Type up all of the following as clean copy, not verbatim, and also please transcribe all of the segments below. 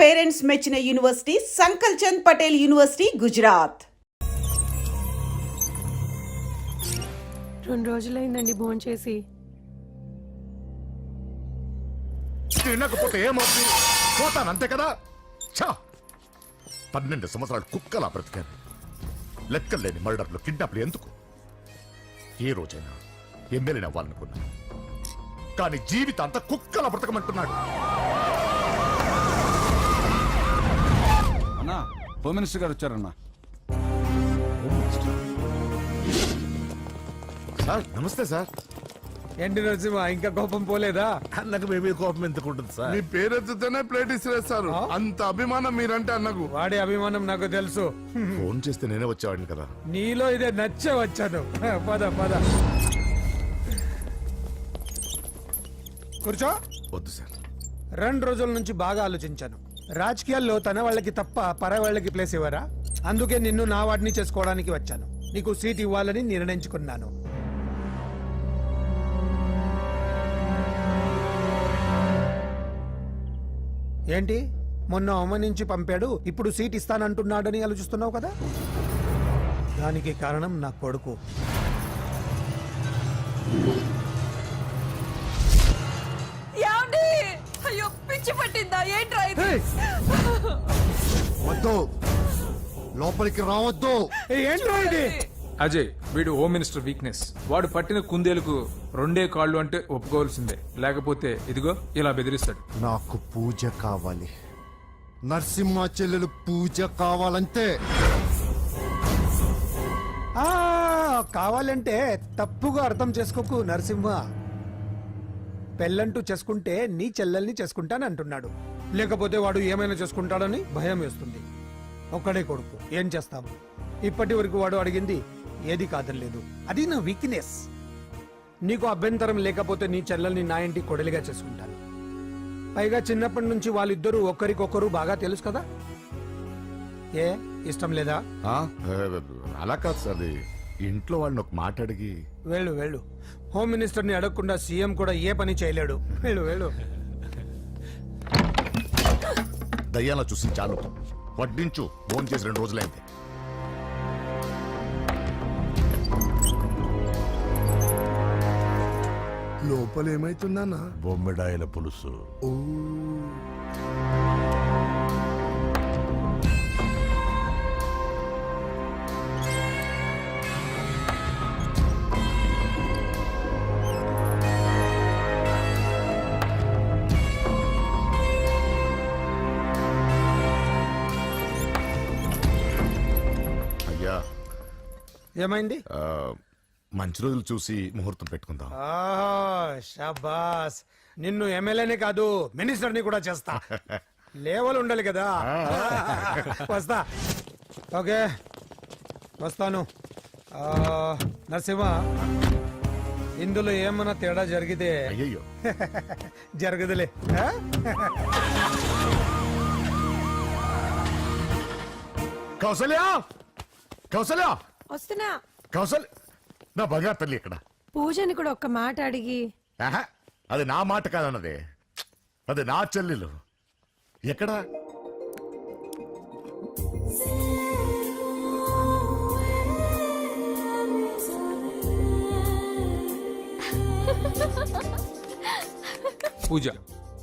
Parents మెచ్చిన university సంకల్ Chand Patel university Gujarat. 2 రోజులైందండి భోంచేసి. తినకపోతే ఏమవుతుంది? పోతాను అంతే కదా. 12 సంవత్సరాలు కుక్కలా బ్రతికాను. లెక్కలేని మర్డర్లు, కిడ్నాప్లు ఎందుకు? ఏ రోజైనా ఎమ్మెల్యేని అవ్వాలనుకున్నాను, కానీ జీవితాంతా కుక్కలా బ్రతకమంటున్నాడు. అన్నా, హోమ్ మినిస్టర్ గారు వచ్చారన్నా. సార్ నమస్తే సార్. ఏంటి నరసింహ, ఇంకా కోపం పోలేదా? అన్నకు మేమే కోపం ఎందుకు ఉంటుంది సార్? మీ పేరెత్తుతోనే ప్లేట్ ఇసిరేస్తారు. అంత అభిమానం మీరంటే అన్నకు. వాడి అభిమానం నాకు తెలుసు. ఫోన్ చేస్తే నేనే వచ్చేవాడిని కదా. నీలో ఇదే నచ్చే వచ్చాను. పద పద కూర్చో. వద్దు సార్. 2 రోజుల నుంచి బాగా ఆలోచించాను. రాజకీయాల్లో తన వాళ్ళకి తప్ప పర వాళ్ళకి ప్లేస్ ఇవ్వరా? అందుకే నిన్ను నా వాడిని చేసుకోవడానికి వచ్చాను. నీకు సీట్ ఇవ్వాలని నిర్ణయించుకున్నాను. ఏంటి, మొన్న అవమానించి పంపాడు, ఇప్పుడు సీట్ ఇస్తానంటున్నాడని ఆలోచిస్తున్నావు కదా? దానికి కారణం నా కొడుకు. అయ్యో, పిచ్చి పట్టిందా ఏంట్రా ఇది? వద్దు, లోపలికి రావద్దు. ఏంట్రా ఇది? అజయ్, వీడు హోమ్ మినిస్టర్ వీక్నెస్. వాడు పట్టిన కుందేలకు 2 కాళ్ళు అంటే ఒప్పుకోవాల్సిందే, లేకపోతే ఇదిగో ఇలా బెదిరిస్తాడు. నాకు పూజ కావాలి, నరసింహ చెల్లెలు పూజ కావాలంతే. కావాలంటే తప్పుగా అర్థం చేసుకోకు నరసింహ. పెళ్ళంటూ చేసుకుంటే నీ చెల్లెల్ని చేసుకుంటానంటున్నాడు. లేకపోతే వాడు ఏమైనా చేసుకుంటాడని భయం వేస్తుంది. ఒక్కడే కొడుకు, ఏం చేస్తాము? ఇప్పటి వరకు వాడు అడిగింది ఏది కాదనలేదు. అది నా వీక్నెస్. నీకు అభ్యంతరం లేకపోతే నీ చెల్లెల్ని నా ఇంటి కొడలిగా చేసుకుంటాను. పైగా చిన్నప్పటి నుంచి వాళ్ళిద్దరూ ఒకరికొకరు బాగా తెలుసు కదా. ఏ ఇష్టం లేదా? అలా కాదు సార్, అది ఇంట్లో వాళ్ళని ఒక మాట అడిగి. వెళ్ళు వెళ్ళు. హోమ్ మినిస్టర్ని అడగకుండా సీఎం కూడా ఏ పని చేయలేడు. వెళ్ళు వెళ్ళు. దయ్యాలా చూసి చాలు, వడ్డించు. ఫోన్ చేసి 2 రోజులైంది. లోపల ఏమైతుందన్నా? బొమ్మిడాయల పులుసు. అయ్యా, ఏమైంది? మంచి రోజులు చూసి ముహూర్తం పెట్టుకుందాం. షాబాస్, నిన్ను ఎమ్మెల్యేనే కాదు మినిస్టర్ని కూడా చేస్తా. లేవల్ ఉండాలి కదా. వస్తా. ఓకే, వస్తాను. నరసింహ, ఇందులో ఏమన్నా తేడా జరిగితే అయ్యయ్యో జరగదులే. కౌసల్య, కౌసల్య, వస్తున్నా. కౌసల్య, నా బంగారు తల్లి ఇక్కడ. పూజని కూడా ఒక్క మాట అడిగి. ఆహా, అది నా మాట కాదన్నదే, అది నా చెల్లెలు. ఎక్కడా? పూజ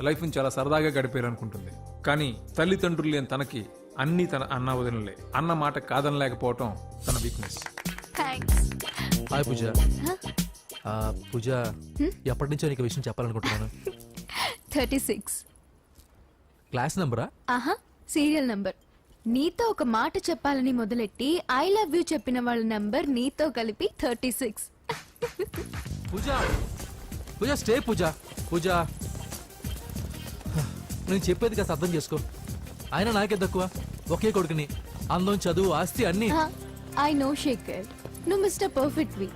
లైఫ్ చాలా సరదాగా గడిపేయాలనుకుంటుంది, కానీ తల్లిదండ్రులు లేని తనకి అన్ని తన అన్న వదినలే. అన్న మాట కాదనలేకపోవటం తన వీక్నెస్. హాయ్ పూజ. పూజ, ఎప్పటి నుంచో నీకు విషయం చెప్పాలనుకుంటున్నాను. 36 క్లాస్ నంబరా? ఆహా, సీరియల్ నంబర్. నీతో ఒక మాట చెప్పాలని మొదలెట్టి ఐ లవ్ యూ చెప్పిన వాళ్ళ నంబర్ నీతో కలిపి 36. పూజ, పూజ స్టే. పూజ, పూజ నేను చెప్పేది కాస్త అర్థం చేసుకో. ఆయన నాకే తక్కువ, ఒకే కొడుకుని. అందం, చదువు, ఆస్తి అన్ని. ఐ నో శేఖర్, నువ్వు మిస్టర్ పర్ఫెక్ట్ వి.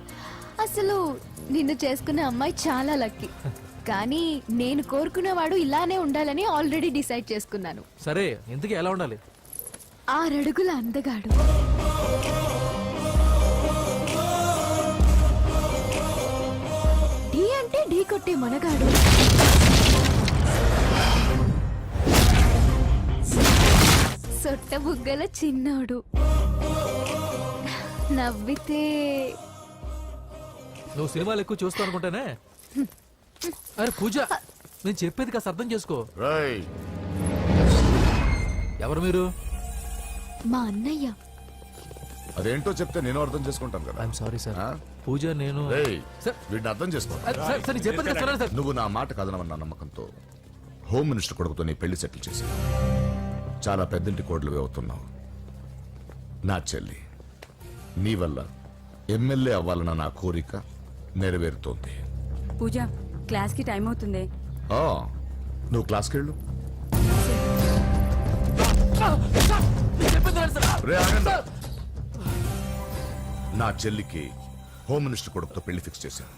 అసలు నిన్ను చేసుకున్న అమ్మాయి చాలా లక్కీ. కానీ నేను కోరుకునేవాడు ఇలానే ఉండాలని ఆల్రెడీ డిసైడ్ చేసుకున్నాను. సరే, ఇంతకీ ఎలా ఉండాలి? 6 అడుగుల అందగాడు, ఢీ అంటే ఢీ కొట్టే మనగాడు, సొట్ట బుగ్గల చిన్నోడు. నవ్వితే నువ్వు సినిమాలు ఎక్కువ చూస్తావు అనుకుంటానే. అరే పూజ, నేను చెప్పేది కాస్త అర్థం చేసుకో. రేయ్ ఎవరు మీరు? మా అన్నయ్య. అదేంటో చెప్తే నేను అర్థం చేసుకుంటాను కదా. I'm sorry sir. ఆ? పూజ నేను రేయ్ సార్, వీడిని అర్థం చేసుకో. సార్ నేను చెప్పేది కాస్త వినండి సార్. నువ్వు నా మాట కదనవన్న నమ్మకంతో హోమ్ మినిస్టర్ కొడుకుతో నీ పెళ్లి సెటిల్ చేసి చాలా పెద్దింటి కోడలువి అవుతున్నావు. నా చెల్లి నీ వల్ల ఎమ్మెల్యే అవ్వాలన్న నా కోరిక నెరవేరుతోంది. పూజ క్లాస్ కి టైం అవుతుంది. ఆ, నువ్వు క్లాస్కి వెళ్ళు. నేను చెప్పేది వినండి సార్. రే ఆగండి. నా చెల్లికి హోమ్ మినిస్టర్ కొడుకుతో పెళ్లి ఫిక్స్ చేశాను.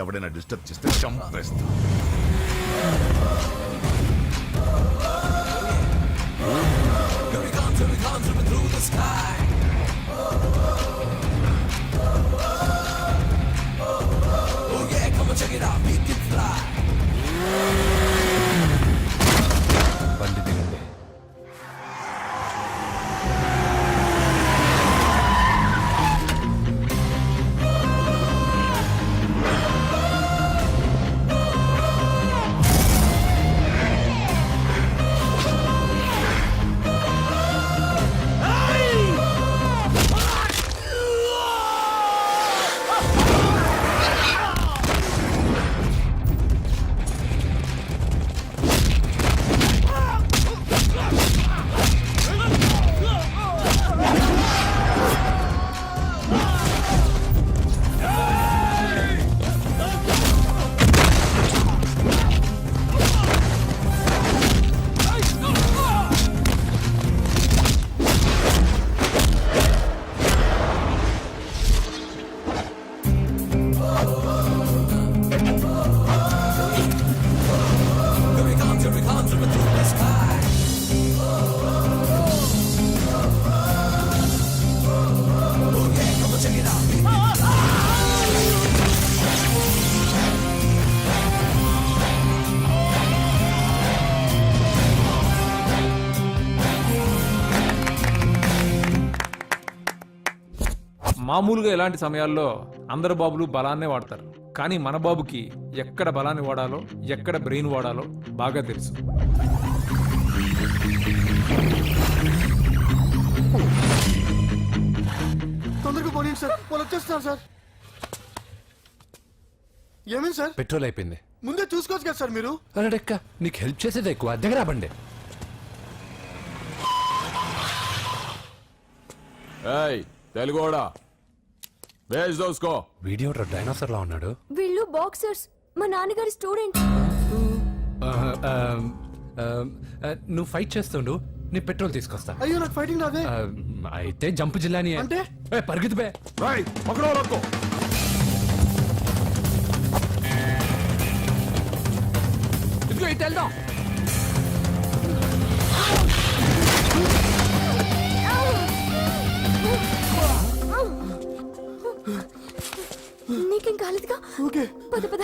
ఎవడైనా డిస్టర్బ్ చేస్తే చంపేస్తా. బండి దిగండి. మామూలుగా ఇలాంటి సమయాల్లో అందరు బాబులు బలాన్నే వాడతారు, కానీ మన బాబుకి ఎక్కడ బలాన్ని వాడాలో ఎక్కడ బ్రెయిన్ వాడాలో బాగా తెలుసు. తొందరగా పోనీ సార్, వాళ్ళు వచ్చేస్తున్నారు సార్. ఏమైంది సార్? పెట్రోల్ అయిపోయింది. ముందే చూసుకోవచ్చు కదా సార్ మీరు. అరెక్క, నీకు హెల్ప్ చేసేది ఎక్కువ. దగ్గర బండి. తెలుగోడా వేజ్ దోసుకో. వీడియో డైనోసర్ లా ఉన్నాడు. వీళ్ళు బాక్సర్స్, మా నాన్నగారి స్టూడెంట్. నువ్వు ఫైట్ చేస్తుండు, నీ పెట్రోల్ తీసుకొస్తా. అయ్యో నాకు ఫైటింగ్ రాదే. అయితే జంప్ జిల్లాని అంటే? పరిగెత్తు బే. రేయ్ పక్కన రక్కో. ఇదిగో ఇటు వెళ్దాం. నీకేం కాలేదుగా? ఓకే. పద పద.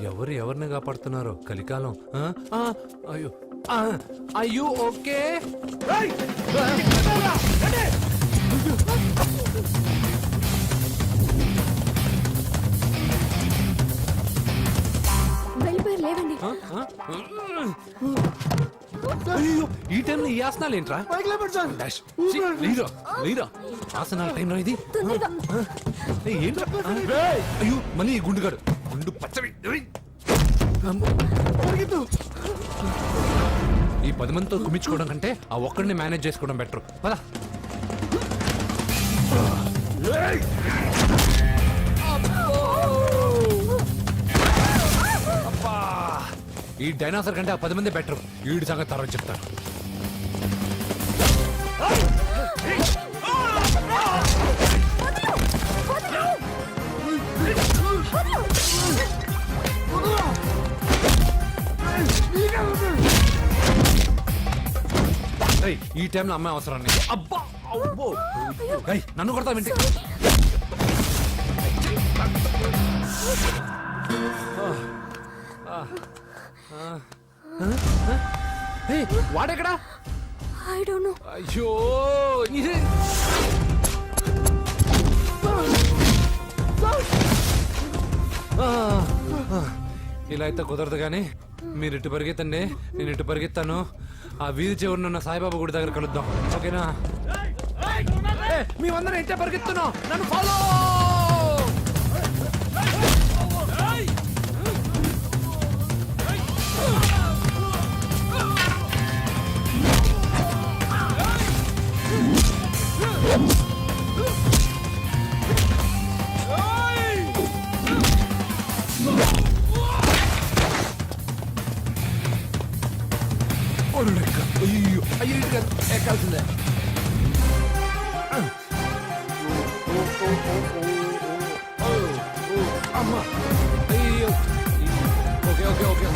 ఎవరు ఎవరిని కాపాడుతున్నారో కలికాలం. అయ్యో అయ్యో ఓకే. వెళ్ళిపోయారు, లేవండి. అయ్యో ఈ టైంలో ఈ ఆసనాలు ఏంట్రా? పైకి లేపండి సార్. డాష్. ఛీ, లేరా లేరా ఆసనాల టైంలో ఇది. తొందరగా. ఏయ్, ఏంట్రా? అయ్యో మళ్ళీ ఈ గుండుగాడు. గుండు పచ్చవి. పరిగెత్తు. ఈ 10 మందితో కుమ్మించుకోవడం కంటే ఆ ఒక్కడిని మేనేజ్ చేసుకోవడం బెటర్. పదా. ఈ డైనాసర్ కంటే ఆ 10 మంది బెటర్. వీడి సంగతి తర్వాత చెప్తాను. ఏయ్, ఈ టైంలో అమ్మాయి అవసరం నీకు. అబ్బా అబ్బో. ఏయ్, నన్ను కొడతా వింటే. ఏయ్, వాడెక్కడా? I don't know. అయ్యో ఇది ఇలా అయితే కుదరదు కానీ మీరు ఇటు పరిగెత్తండి, నేను ఇటు పరిగెత్తాను. ఆ వీధి చివరినున్న సాయిబాబా గుడి దగ్గర కలుద్దాం, ఓకేనా? మేమందరం ఇట్టే పరిగెత్తున్నాం, నన్ను ఫాలో. అయ్యో అయ్యో ఎక్కాల్సిందే. అమ్మా అయ్యో. ఓకే ఓకే ఓకే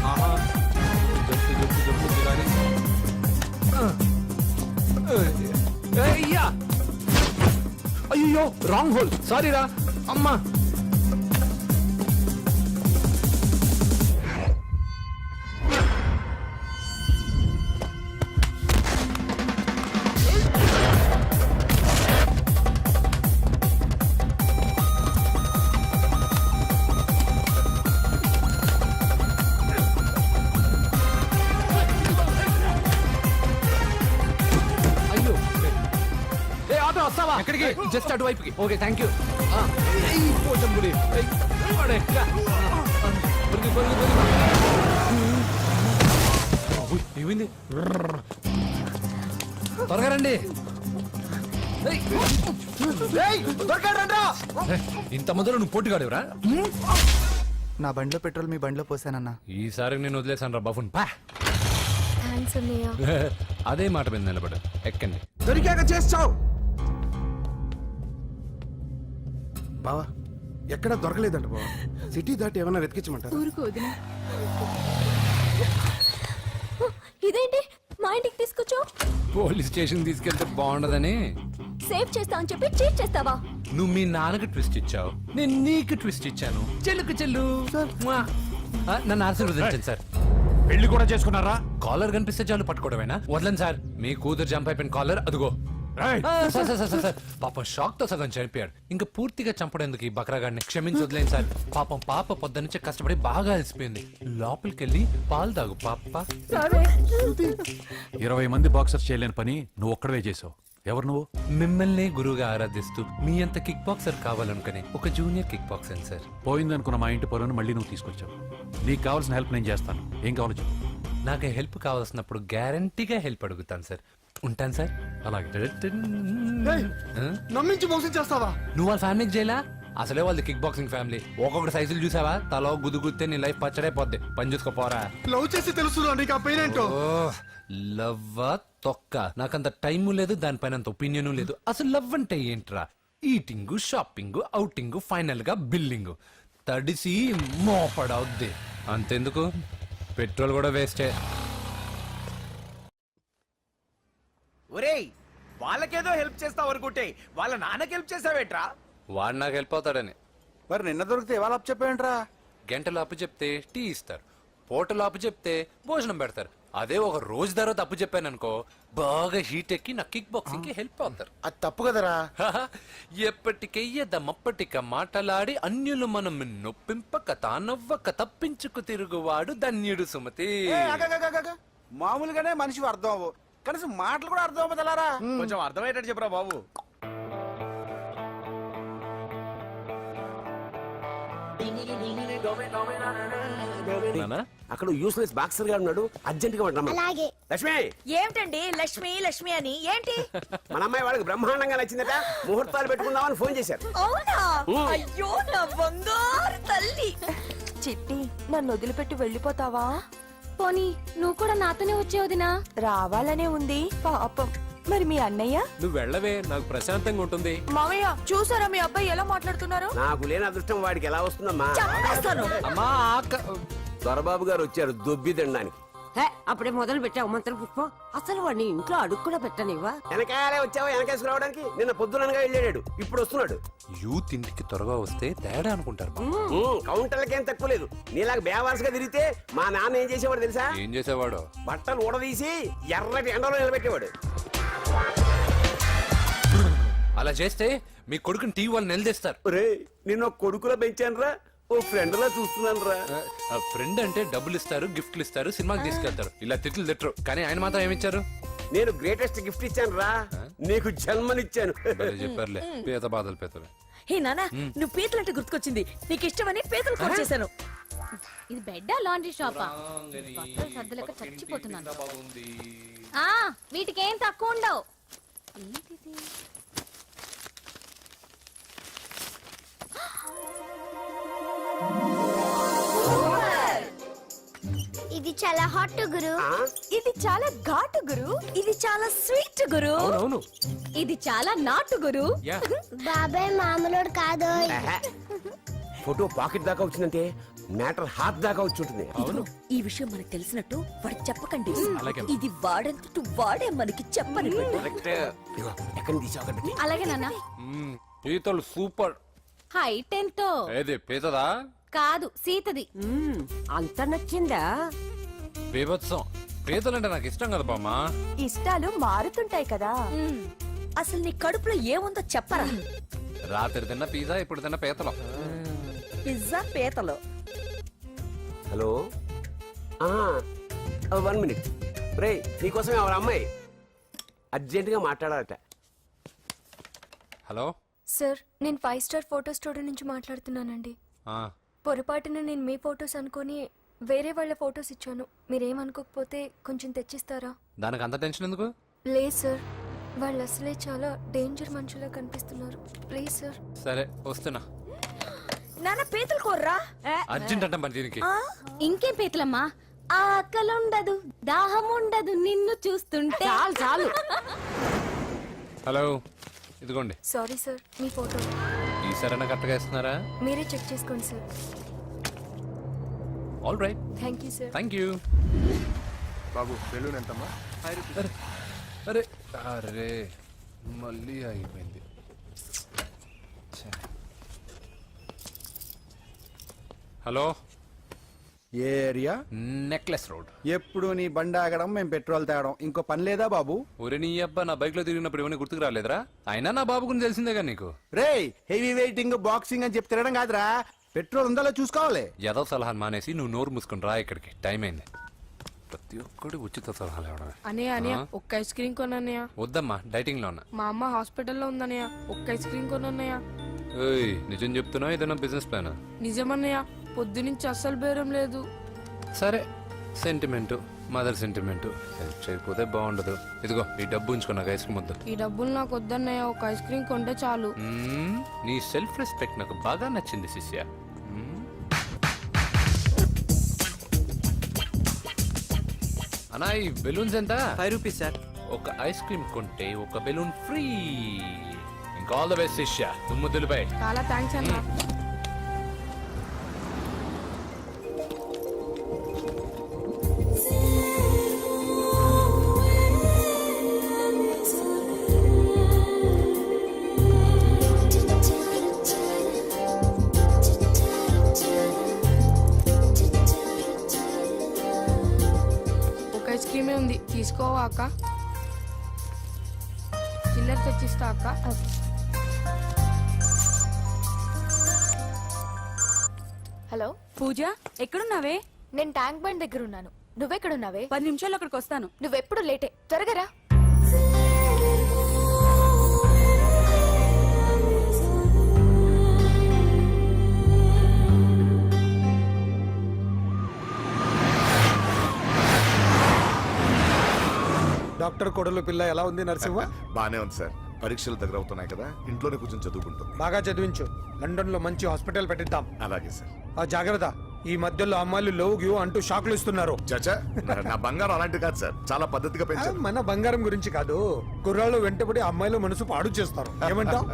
ఆహా జంపు కానీ అయ్యా. అయ్యో రాంగ్ హోల్, సారీ రా అమ్మా. అయ్యో ఏ ఆటో వస్తావా? ఎక్కడికి? జస్ట్ అటువైపుకి. Okay thank you. పోచంపుడి ఏమైంది? త్వరగా రండి. ఇంత మందిలో నువ్వు పోటీ కాడేవరా? నా బండిలో పెట్రోల్ మీ బండిలో పోసానన్నా. ఈసారి నేను వదిలేసాను రా బఫున్. పా థాంక్స్ అన్నయ్య. అదే మాట మీద నిలబడు, ఎక్కండి. దొరికాక చేస్తావు బావా. ఎక్కడ దొరకలేదంట బావా. సిటీ దాటి ఏమైనా వెతికించమంటారా? ఊరుకు వదిన. ఇదేంటి మా ఇంటికి తీసుకొచ్చావు? పోలీస్ స్టేషన్ తీసుకెళ్తే బాగుండదని. సేవ్ చేస్తా అని చెప్పి చీట్ చేస్తావా? నువ్వు మీ నాన్నకి ట్విస్ట్ ఇచ్చావు, నేను నీకు ట్విస్ట్ ఇచ్చాను. చెల్లుకు చెల్లు మ్వా. నన్ను ఆశీర్వదించండి సార్. పెళ్లి కూడా చేసుకున్నారా? కాలర్ కనిపిస్తే చాలు పట్టుకోవడమేనా? వదలండి సార్, మీ కూతురు జంప్ అయిపోయిన కాలర్ అదుగో. సార్ సార్ సార్ సార్ పాపం షాక్ తో సగం చనిపోయాడు, ఇంకా పూర్తిగా చంపడేందుకు ఈ బక్రాగాడిని క్షమించి వదిలేండి సార్. పాపం పాప పొద్దున్నుంచి కష్టపడి బాగా అలసిపోయింది. లోపలికెళ్ళి పాలు తాగు పాప. 20 మంది బాక్సర్స్ చేయలేని పని నువ్వు ఒక్కడవే చేసావు. ఎవరు నువ్వు? మిమ్మల్ని గురువుగా ఆరాధిస్తూ మీ అంత కిక్ బాక్సర్ కావాలనుకునే ఒక జూనియర్ కిక్ బాక్సర్ సార్. పోయిందనుకున్న మా ఇంటి పొలను మళ్ళీ నువ్వు తీసుకొచ్చావు. నీకు కావాల్సిన హెల్ప్ నేను చేస్తాను. ఏం కావాలో చెప్పు. నాకు హెల్ప్ కావాల్సినప్పుడు గ్యారంటీగా హెల్ప్ అడుగుతాను సార్. ఉంటాను సార్. అలాగే. నమ్మించి మోసం చేస్తావా? నువ్వు వాళ్ళ ఫ్యామిలీకి చేయలా? అసలే వాళ్ళది కిక్ బాక్సింగ్ ఫ్యామిలీ. ఒక్కొక్కటి సైజులు చూసావా? తలో గుద్దుగుద్దే నీ లైఫ్ పచ్చడైపోద్ది. పని చూసుకోపోరా. లవ్ చేసి తెలుసు నీకు ఆ పెయిన్ ఏంటో. లవ్వా తొక్క, నాకంత టైము లేదు, దానిపైన అంత ఒపీనియన్ లేదు. అసలు లవ్ అంటే ఏంట్రా? ఈటింగ్, షాపింగ్, అవుటింగ్, ఫైనల్ గా బిల్లింగ్. తడిసి మోపడవుద్ది. అంతెందుకు, పెట్రోల్ కూడా వేస్టే. ఒరేయ్, వాళ్ళకేదో హెల్ప్ చేస్తావు అనుకుంటే వాళ్ళ నాన్నకి హెల్ప్ చేసావేట్రా? వాడు నాకు హెల్ప్ అవుతాడని. మరి నిన్న దొరికితే ఇవాళ అప్పు చెప్పేంట్రా? గంటలు అప్పు చెప్తే టీ ఇస్తారు, పూటలు అప్పు చెప్తే భోజనం పెడతారు. అదే ఒక రోజు తర్వాత అప్పు చెప్పాను అనుకో, బాగా హీట్ ఎక్కి నా కిక్ బాక్సింగ్ కి హెల్ప్ అవుతారు. అది తప్పు కదరా. ఎప్పటికెయ్యదమప్పటిక మాటలాడి అన్యులు మనం నొప్పింపక తానవ్వక తప్పించుకు తిరుగువాడు ధన్యుడు సుమతి. మామూలుగానే మనిషి అర్థం అవ్వు, కనీసం మాటలు కూడా అర్థం అవ్వదలారా. కొంచెం అర్థమయ్యేటట్టు చెప్పరా బాబు. అక్కడ యూస్లెస్ బాక్సర్ గా ఉన్నాడు, అర్జెంట్ గా అలాగే. లక్ష్మి, ఏమిటండి లక్ష్మి లక్ష్మి అని? ఏంటి? మన అమ్మాయి వాళ్ళకి బ్రహ్మాండంగా నచ్చిందట, ముహూర్తాలు పెట్టుకుందామని ఫోన్ చేశారు. అవునా? అయ్యో నా బంగారు తల్లి. చిట్టి, నన్ను వదిలిపెట్టి వెళ్ళిపోతావా? పోనీ నువ్వు కూడా నాతోనే వచ్చే వదినా. రావాలనే ఉంది పాపం. మరి మీ అన్నయ్య? నువ్వు వెళ్ళవే, నాకు ప్రశాంతంగా ఉంటుంది. మామయ్య చూసారా మీ అబ్బాయి ఎలా మాట్లాడుతున్నారు? నాకు లేని అదృష్టం వాడికి ఎలా వస్తుందమ్మా? చంపేస్తాను. అమ్మా దొరబాబు గారు వచ్చారు దొబ్బి తినడానికి. అప్పుడే మొదలు పెట్టావు మంత్ర పుష్పం అసలు వాడిని ఇంట్లో అడుగు కూడా పెట్టనివ్వా వెనకాలే వచ్చావా వెనకేసుకు రావడానికి నిన్న పొద్దుననగా వెళ్ళాడు ఇప్పుడు వస్తున్నాడు యూత్ ఇంటికి త్వరగా వస్తే తేడా అనుకుంటారు కౌంటర్లకేం తక్కువ లేదు నీలాగా బేవారసుగా తిరిగితే మా నాన్న ఏం చేసేవాడు తెలుసా ఏం చేసేవాడు? బట్టలు ఊడదీసి ఎర్రటి ఎండలో నిలబెట్టేవాడు అలా చేస్తే మీ కొడుకుని టీవీ వాళ్ళు నిలదీస్తారు. రే నిన్న కొడుకులో పెంచాను రా ఓ ఫ్రెండ్ లా చూస్తున్నాను రా ఫ్రెండ్ అంటే డబ్బులు ఇస్తారు, గిఫ్ట్లు ఇస్తారు, సినిమాకి తీసుకెళ్తారు. ఇలా తిట్లు తిట్టరు. కానీ ఆయన మాత్రం ఏమిచ్చారు? నేను గ్రేటెస్ట్ గిఫ్ట్ ఇచ్చాను రా నీకు జన్మనిచ్చాను భలే చెప్పారులే, పీత బాధలు పీతలు. హే నానా నువ్వు పీతలు అంటే గుర్తుకొచ్చింది. నీకు ఇష్టమని పీతలు కూడా చేశాను. ఇది బెడ్డా లాండ్రీ షాపా? బట్టలు సర్దలేక చచ్చిపోతున్నాను. వీటికి ఏం తక్కువ ఉండవు. ఏంటిది? ఇది చాలా హాట్ గురు. ఇది చాలా ఘాటు గురు. ఇది చాలా స్వీట్ గురు. అవును ఇది చాలా నాటు గురు. బాబాయ్ మామూలుడు కాదు. ఫోటో పాకెట్ దాకా వచ్చిందంటే మ్యాటర్ హాత్ దాకా వచ్చి ఉంటుంది ఈ విషయం మనకు తెలిసినట్టు వాడికి చెప్పకండి. అలాగే. ఇది వాడంతట వాడే మనకి చెప్పని. కరెక్ట్ ఇదిగో ఎక్కడి నుంచి తీసావు అక్కడ పెట్టి అలాగే నాన్న. పీతలు సూపర్. హైట్ ఎంతో? ఏది పీతదా? కాదు, సీతది. అంత నచ్చిందా బీభత్సం. పీతలంటే నాకు ఇష్టం కదా బామ్మ. ఇష్టాలు మారుతుంటాయి కదా. అసలు నీ కడుపులో ఏముందో చెప్పరా. రాత్రి తిన్న పిజ్జా, ఇప్పుడు తిన్న పీతలు. పిజ్జా పీతలు. హలో 1 మినిట్ రే నీకోసం ఎవరు అమ్మాయి అర్జెంటుగా మాట్లాడాలట హలో సార్, నేను 5 స్టార్ ఫోటో స్టూడియో నుంచి మాట్లాడుతున్నానండి. పొరపాటున నేను మీ ఫొటోస్ అనుకొని వేరే వాళ్ళ ఫొటోస్ ఇచ్చాను. మీరేమనుకోకపోతే కొంచెం తెచ్చిస్తారా? దానికి అంత టెన్షన్ ఎందుకు? లేదు సార్, వాళ్ళు అసలే చాలా డేంజర్ మనుషులా కనిపిస్తున్నారు. Please sir. సరే వస్తున్నా. నాన్న పీతలు కోర్రా. అర్జెంట్ అంట మరి దీనికి. ఇంకేం పీతలమ్మా? ఆకలి ఉండదు, దాహం ఉండదు నిన్ను చూస్తుంటే. చాలు చాలు హలో ఇదిగోండి. సారీ సార్, మీ ఫోటో. ఈసారైనా కరెక్ట్గా ఇస్తున్నారా? మీరే చెక్ చేసుకోండి sir. All right, thank you sir. Thank you. Babu balloon ఎంతమ్మా? అరే అరే మళ్ళీ అయిపోయింది. హలో, ఏ ఏరియా? Necklace road. ఎప్పుడు నీ బండి ఆగడం మేము పెట్రోల్ తేవడం ఇంకో పని లేదా బాబు? ఒరే నీ అబ్బా, నా బైక్ లో తిరిగినప్పుడు ఏమైనా గుర్తుకు రాలేదురా? అయినా నా బాబు గురించి తెలిసిందేగా నీకు. రే హెవీ వెయిటింగ్ బాక్సింగ్ అని చెప్పి తిరగడం కాదురా, పెట్రోల్ ఉందో చూసుకోవాలి. ఏదో సలహాలు మానేసి నువ్వు నోరు మూసుకుని రా ఇక్కడికి. టైం అయింది. ప్రతి ఒక్కడు ఉచిత సలహాలు ఇవ్వడమే. అనయ్య ఒక్క ఐస్ క్రీమ్ కొనన్నయ్య. వద్దమ్మా, డైటింగ్ లో ఉన్నా. మా అమ్మ హాస్పిటల్లో ఉందన్నయ్య, ఒక్క ఐస్ క్రీమ్ కొనన్నయ్య. ఏయ్, నిజం చెప్తున్నావు? ఏదైనా బిజినెస్ ప్లాన్? నిజమన్నయ్య, పొద్దు నుంచి అస్సలు బేరం లేదు. సరే, సెంటిమెంట్, మదర్ సెంటిమెంట్. హెల్ప్ చేయకపోతే బాగుండదు. ఇదిగో ఈ డబ్బు ఉంచుకున్నాక ఐస్ క్రీమ్ వద్దు. ఈ డబ్బులు నాకు వద్దన్నయ్య, ఒక ఐస్ క్రీమ్ కొంటే చాలు. నీ సెల్ఫ్ రెస్పెక్ట్ నాకు బాగా నచ్చింది శిష్య. అన్నా ఈ బెలూన్స్ ఎంత? 5 రూపీస్ సార్. ఒక ఐస్ క్రీమ్ కొంటే ఒక బెలూన్ ఫ్రీ. ఇంకా ఆల్ ద బెస్ట్ శిష్య, నువ్వు దులిపై. చాలా థ్యాంక్స్ అన్న. ఐస్ క్రీమే ఉంది, తీసుకోవా అక్క? చిల్లర తెచ్చిస్తా అక్క. హలో పూజ, ఎక్కడున్నావే? నేను ట్యాంక్ బండ్ దగ్గర ఉన్నాను. నువ్వెక్కడున్నావే? 10 నిమిషాలు అక్కడికి వస్తాను. నువ్వెప్పుడు లేటే, త్వరగా రా. డాక్టర్ కొడలు పిల్ల ఎలా ఉంది నరసింహ? బానే ఉంది సార్. పరీక్షలు దగ్గర అవుతున్నాయి కదా, ఇంట్లోనే కూర్చొని చదువుకుంటుంది. బాగా చదివించు. లండన్ లో మంచి హాస్పిటల్ పెట్టిద్దాం. అలాగే సార్. ఆ జాగ్రత్త, ఈ మధ్యలో అమ్మాయిలు లవ్ గివ్ అంటూ షాక్లు ఇస్తున్నారు. చచ్చా, నా బంగారం అలాంటి కాదు సార్, చాలా పద్ధతిగా పెంచారు. మన బంగారం గురించి కాదు, కుర్రాళ్ళు వెంటబడి అమ్మాయిల మనసు పాడు చేస్తారు. ఏమంటావ్?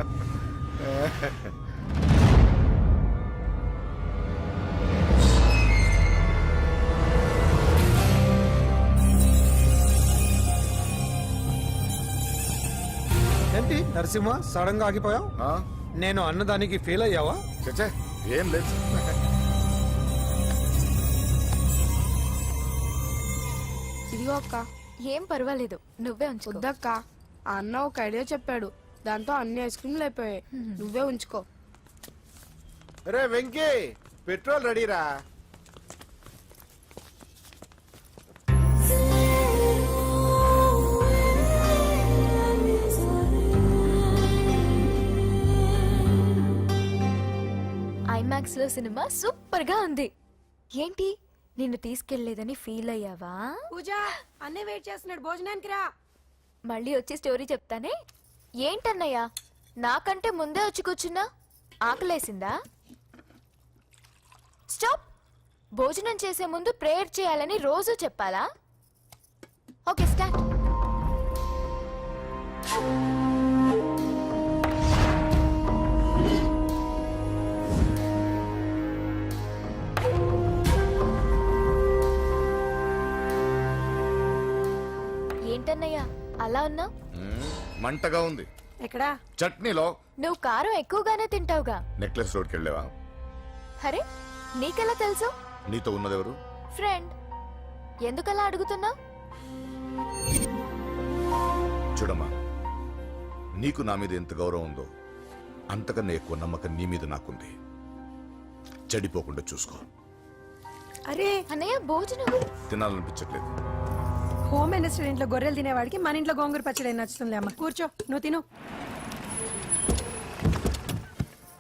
నరసింహ సడన్ గా ఆగిపోయావు. ఆ? నేను అన్నదానికి ఫెయిల్ అయ్యావా? చచ్చే ఏం లేదు. ఇదిగో అక్క. ఏం పర్వాలేదు, నువ్వే ఉంచుకో. వద్దక్క ఆ అన్న ఒక ఐడియా చెప్పాడు, దాంతో అన్ని ఐస్ క్రీమ్లు అయిపోయాయి. నువ్వే ఉంచుకో. రే వెంకీ పెట్రోల్ రెడీరా. ఐమాక్స్ లో సినిమా సూపర్ గా ఉంది. ఏంటి నిన్ను తీసుకెళ్లేదని ఫీల్ అయ్యావా? పూజ అన్నే వెయిట్ చేస్తున్నాడు, భోజనానికి రా. మళ్ళీ వచ్చి స్టోరీ చెప్తానే. ఏంటన్నయ్యా నాకంటే ముందే వచ్చి కూర్చున్నా? ఆకలేసిందా? స్టాప్. భోజనం చేసే ముందు ప్రేయర్ చేయాలని రోజు చెప్పాలా? Okay start. ఏంటన్నయ్యా అలా ఉన్నావు? మంటగా ఉంది. ఎక్కడా? చట్నీలో. నువ్వు కారం ఎక్కువగానే తింటావుగా. నెక్లెస్ రోడ్కి వెళ్ళావా? అరే నీకెలా తెలుసు? నీతో ఉన్నదెవరు? ఫ్రెండ్. ఎందుకలా అడుగుతున్నావు? చూడమ్మా, నీకు నా మీద ఎంత గౌరవం ఉందో అంతకన్నా ఎక్కువ నమ్మకం నీ మీద నాకుంది. చెడిపోకుండా చూసుకో. అరే అన్నయ్య భోజనం. తినాలనిపించట్లేదు. హోమ్ మినిస్టర్ ఇంట్లో గొర్రెలు తినేవాడికి మన ఇంట్లో గోంగూర పచ్చడి నచ్చుతుంది. అమ్మ కూర్చో, నువ్వు తిను.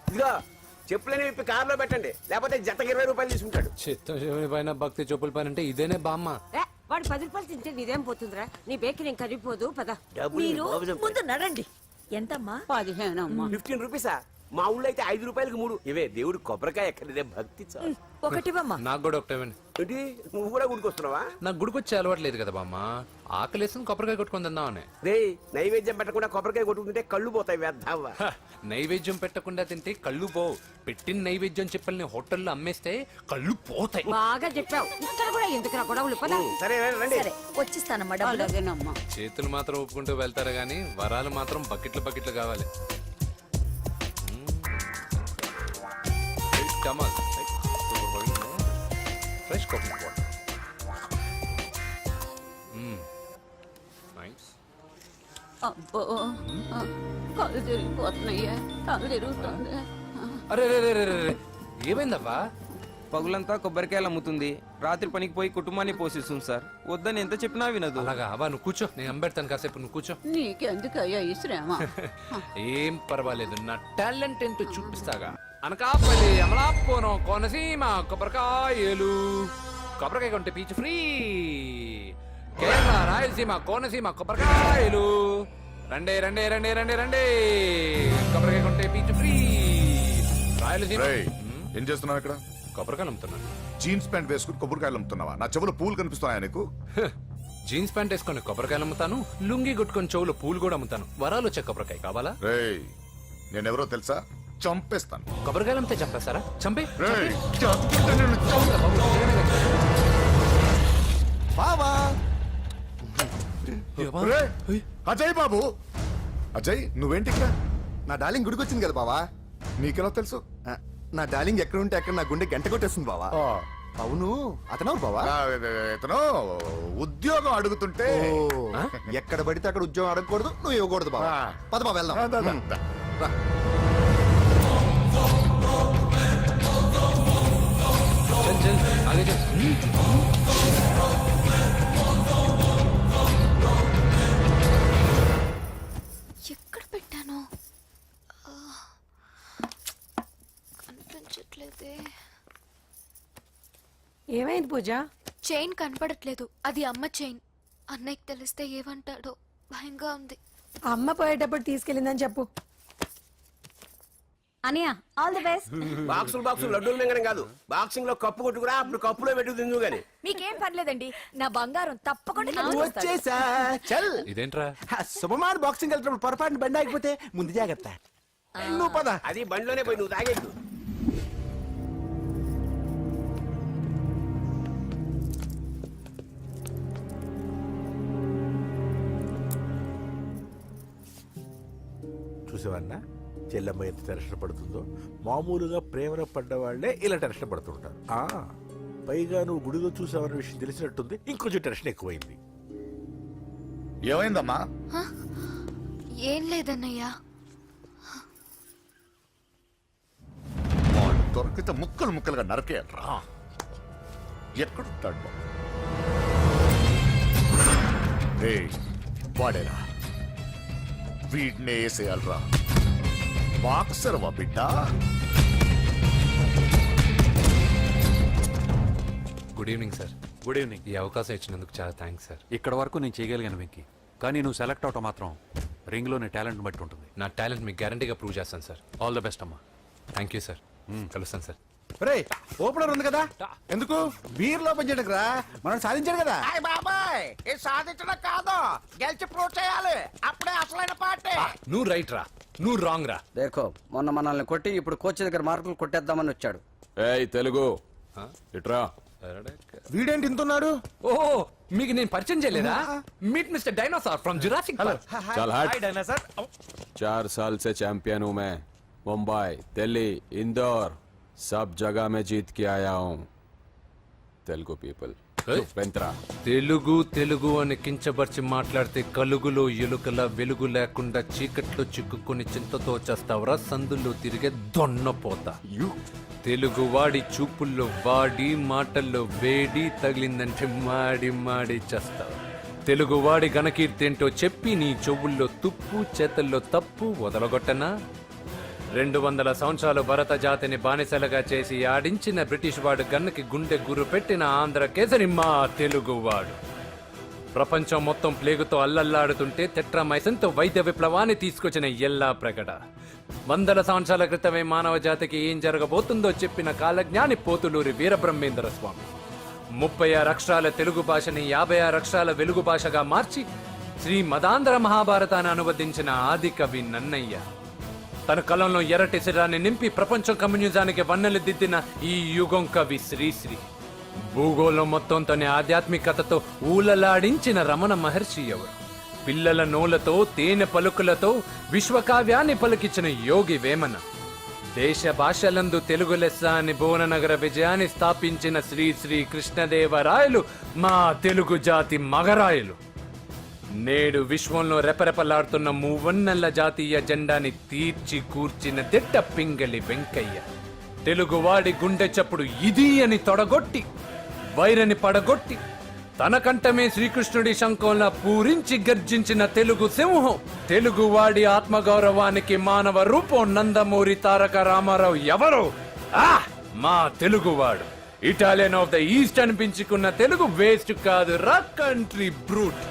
ఇదిగో చెప్పులని విప్పి కారులో పెట్టండి, లేకపోతే జతకి 20 రూపాయలు తీసుకుంటాడు. చిత్తం శివుని పైన భక్తి చెప్పుల పైన అంటే ఇదేనే బామ్మ. వాడు 10 రూపాయలు తింటే నీదేం పోతుందిరా? నీ బేకరీ ఏం కరిగిపోదు. పద. ముందు నడండి. ఎంతమ్మా? 15 అమ్మా. 15 రూపీసా? మా ఊళ్ళో అయితే 5 రూపాయలకి 3. ఇవే దేవుడు కొబ్బరికాయ ఎక్కడిదే భక్తి చాలు. ఒకటివమ్మా. నాకు కూడా ఒకటే ఇవ్వండి. ఏంటి నువ్వు కూడా గుడికొస్తున్నావా? నాకు గుడికొచ్చే అలవాట్లేదు కదా బామ్మ. ఆకలేసిన కొబ్బరికాయ కొట్టుకొని తిందామని. రే నైవేద్యం పెట్టకుండా కొబ్బరికాయ కొట్టుకుంటే కళ్ళు పోతాయి వేద్దావా. హ, నైవేద్యం పెట్టకుండా తింటే కళ్ళు పోవు. పెట్టిన నైవేద్యం చెప్పల్ని హోటల్లో అమ్మేస్తే కళ్ళు పోతాయి. బాగా చెప్పావు. ఇక్కడ కూడా ఎందుకు గొడవలు? పద. సరే రండి. వచ్చిస్తానమ్మా డబ్బులు. చేతులు మాత్రం ఒప్పుకుంటూ వెళ్తారు గానీ వరాలు మాత్రం బకెట్లు బకెట్లు కావాలి. Fresh coconut water. నైస్. అబ్బో కళ్ళు తిరిగిపోతున్నాయ్యా, కళ్ళు తిరుగుతుంది. అరే రే రే రే రే, ఏమైందవ్వా? పగులంతా కొబ్బరికాయలు అమ్ముతుంది, రాత్రి పనికి పోయి కుటుంబాన్ని పోషిస్తుంది సార్. వద్దని ఎంత చెప్పినా వినదు. అలాగా అవ్వా, నువ్వు కూర్చో, నేను అంబెడతాను కాసేపు. నువ్వు కూర్చో. నీకెందుకయ్యా ఈ శ్రమ? ఏం పర్వాలేదు, నా టాలెంట్ ఏంటో చూపిస్తాగా. అనకాపల్లి, అమలాపురం, కోనసీమ కొబ్బరికాయలు. కొబ్బరికాయ కొంటే పీచు ఫ్రీ. కేరళ, రాయలసీమ, కోనసీమ కొబ్బరికాయలు. రండే రండే రండే రండే రండే, కొబ్బరికాయ కొంటే పీచు ఫ్రీ. రాయలసీమ. రేయ్, ఏం చేస్తున్నావు ఇక్కడ? కొబ్బరికాయలు అమ్ముతున్నాను. జీన్స్ ప్యాంట్ వేసుకుని కొబ్బరికాయలు అమ్ముతున్నావా? నా చెవులు పూలు కనిపిస్తున్నాయా నీకు? జీన్స్ ప్యాంట్ వేసుకొని కొబ్బరికాయలు అమ్ముతాను, లుంగి కొట్టుకొని చెవులు పూలు కూడా అమ్ముతాను. వరాలు వచ్చే కొబ్బరికాయ కావాలా? రేయ్, నేనెవరో తెలుసా? చంపేస్తాను. కొబ్బరికాయలు అమ్మితే చంపేస్తారా? చంపే. రేయ్, చంపుతా నిన్ను, చంపుతా. బావా! రేయ్, అజయ్ బాబు. అజయ్, నువ్వేంటి ఇక్కడ? నా డార్లింగ్ గుడికి వచ్చింది కదా బావా. నీకెలా తెలుసు? నా డార్లింగ్ ఎక్కడ ఉంటే అక్కడ నా గుండె గంట కొట్టేస్తుంది బావా. ఆ, అవును, అతను బావా. ఇతను ఉద్యోగం అడుగుతుంటే ఎక్కడ పడితే అక్కడ ఉద్యోగం అడగకూడదు, నువ్వు ఇవ్వకూడదు బావా. పద బావ వెళ్దాం. రా. చల్ చల్ ఆగే చల్. ఎక్కడ పెట్టాను? కనిపించట్లేదే. ఏమైంది పూజ? చైన్ కనపడట్లేదు. అది అమ్మ చైన్. అన్నయ్యకి తెలిస్తే ఏమంటాడో భయంగా ఉంది. అమ్మ పోయేటప్పుడు తీసుకెళ్ళిందని చెప్పు. అనియా ఆల్ ది బెస్ట్. బాక్సులు లడ్డూలు మింగడం కాదు, బాక్సింగ్ లో కప్పు కొట్టుకురా, అప్పుడు కప్పులో పెట్టు తిందు గాని. మీకేం పర్లేదండి, నా బంగారం తప్పకుండా వచ్చేసా చల్. ఇదేంట్రా? శుభమాన్ బాక్సింగ్ వెళ్తున్నప్పుడు పొరపాటున బండి ఆగిపోతే ముందు జాగ్రత్త. నువ్వు పద. అది బండిలోనే పోయి నువ్వు తాగేద్దు. చూసేవాడినా చెల్లెమ్మ ఎంత టెన్షన్ పడుతుందో. మామూలుగా ప్రేమలో పడ్డవాళ్లే ఇలా టెన్షన్ పడుతుంటారు. పైగా నువ్వు గుడిలో చూసావన్న విషయం తెలిసినట్టుంది, ఇంకొంచెం టెన్షన్ ఎక్కువైంది. ఏమైందమ్మా? ఏం లేదన్నయ్యా. వాడు దొరికితే ముక్కలు ముక్కలుగా నరకేయరా. ఎక్కడుంటాడు వాడు? ఏయ్, వాడేరా, వీడినే వేసేయాలరా. బాక్సర్వా బిడ్డ? Good evening sir. Good evening. ఈ అవకాశం ఇచ్చినందుకు చాలా థ్యాంక్స్ సార్. ఇక్కడ వరకు నేను చేయగలిగాను వెంకీ, కానీ నువ్వు సెలెక్ట్ అవటం మాత్రం రింగ్లోని టాలెంట్ బట్టి ఉంటుంది. నా టాలెంట్ మీకు గ్యారంటీగా ప్రూవ్ చేస్తాను సార్. ఆల్ ద బెస్ట్ అమ్మా. Thank you sir. కలుస్తాను సార్. రే, ఓపెనర్ ఉంది కదా, ఎందుకు బీర్ లోపం చేయడానికి రా, మనం సాధించాడు కదా. బాబాయ్ ఇది సాధించడం కాదు, గెలిచి ప్రూవ్ చేయాలి, అప్పుడే అసలైన పార్టీ. నువ్వు రైట్ రా, నువ్వు రాంగ్ రా. దేఖో మొన్న మనల్ని కొట్టి ఇప్పుడు కోచ్ దగ్గర మార్కులు కొట్టేద్దామని వచ్చాడు. ఏయ్ తెలుగు ఇట్రా. వీడేంటి ఇంతున్నాడు? ఓ, మీకు నేను పరిచయం చేయలేదా? Meet mister dinosaur from Jurassic park. चल हट। 4 साल से चैंपियन हूँ मैं। मुंबई, दिल्ली, इंदौर सब जगह में जीत के आया हूँ। तेलुगु पीपल వెంట్రా. తెలుగు తెలుగు అని కించబర్చి మాట్లాడితే కలుగులో ఎలుకల వెలుగు లేకుండా చీకట్లో చిక్కుకొని చింతతో చేస్తావరా, సందుల్లో తిరిగే దొన్నపోతా. తెలుగు వాడి చూపుల్లో వాడి మాటల్లో వేడి తగిలిందంటే మాడి మాడి చేస్తావు. తెలుగు వాడి ఘనకీర్తి ఏంటో చెప్పి నీ చెవుల్లో తుప్పు చేతల్లో తప్పు వదలగొట్టనా? 200 సంవత్సరాలు భరత జాతిని బానిసలుగా చేసి ఆడించిన బ్రిటిష్ వాడు గన్నకి గుండె గుర్రు పెట్టిన ఆంధ్ర కేసరి మా తెలుగువాడు. ప్రపంచం మొత్తం ప్లేగుతో అల్లల్లాడుతుంటే టెట్రామైసిన్తో వైద్య విప్లవాన్ని తీసుకొచ్చిన ఎల్లా ప్రగడ. 100 సంవత్సరాల క్రితమే మానవ జాతికి ఏం జరగబోతుందో చెప్పిన కాలజ్ఞాని పోతులూరి వీరబ్రహ్మేంద్ర స్వామి. 36 అక్షరాల తెలుగు భాషని 56 అక్షరాల వెలుగు భాషగా మార్చి శ్రీ మదాంధ్ర మహాభారతాన్ని అనువదించిన ఆది కవి నన్నయ్య. తన కలంలో ఎర్రటి శిరాన్ని నింపి ప్రపంచం కమ్యూనిజానికి వన్నెలు దిద్దిన ఈ యుగం కవి శ్రీశ్రీ. భూగోళం మొత్తం తన ఆధ్యాత్మికతతో ఊలలాడించిన రమణ మహర్షి ఎవరు? పిల్లల నోలతో తేనె పలుకులతో విశ్వకావ్యాన్ని పలికించిన యోగి వేమన. దేశ భాషలందు తెలుగు లెస్స అని భువననగర విజయాన్ని స్థాపించిన శ్రీ శ్రీ కృష్ణదేవరాయలు మా తెలుగు జాతి మగరాయలు. నేడు విశ్వంలో రెపరెపలాడుతున్న మూవన్నెల జాతీయ జెండాని తీర్చి కూర్చిన దిట్ట పింగళి వెంకయ్య. తెలుగువాడి గుండె చప్పుడు ఇది అని తొడగొట్టి వైరని పడగొట్టి తన కంఠమే శ్రీకృష్ణుడి శంఖంలా పూరించి గర్జించిన తెలుగు సింహం. తెలుగువాడి ఆత్మగౌరవానికి మానవ రూపం నందమూరి తారక రామారావు ఎవరు? మా తెలుగువాడు. ఇటాలియన్ ఆఫ్ ద ఈస్ట్ అనిపించుకున్న తెలుగు వేస్ట్ కాదు రా, కంట్రీ బ్రూట్.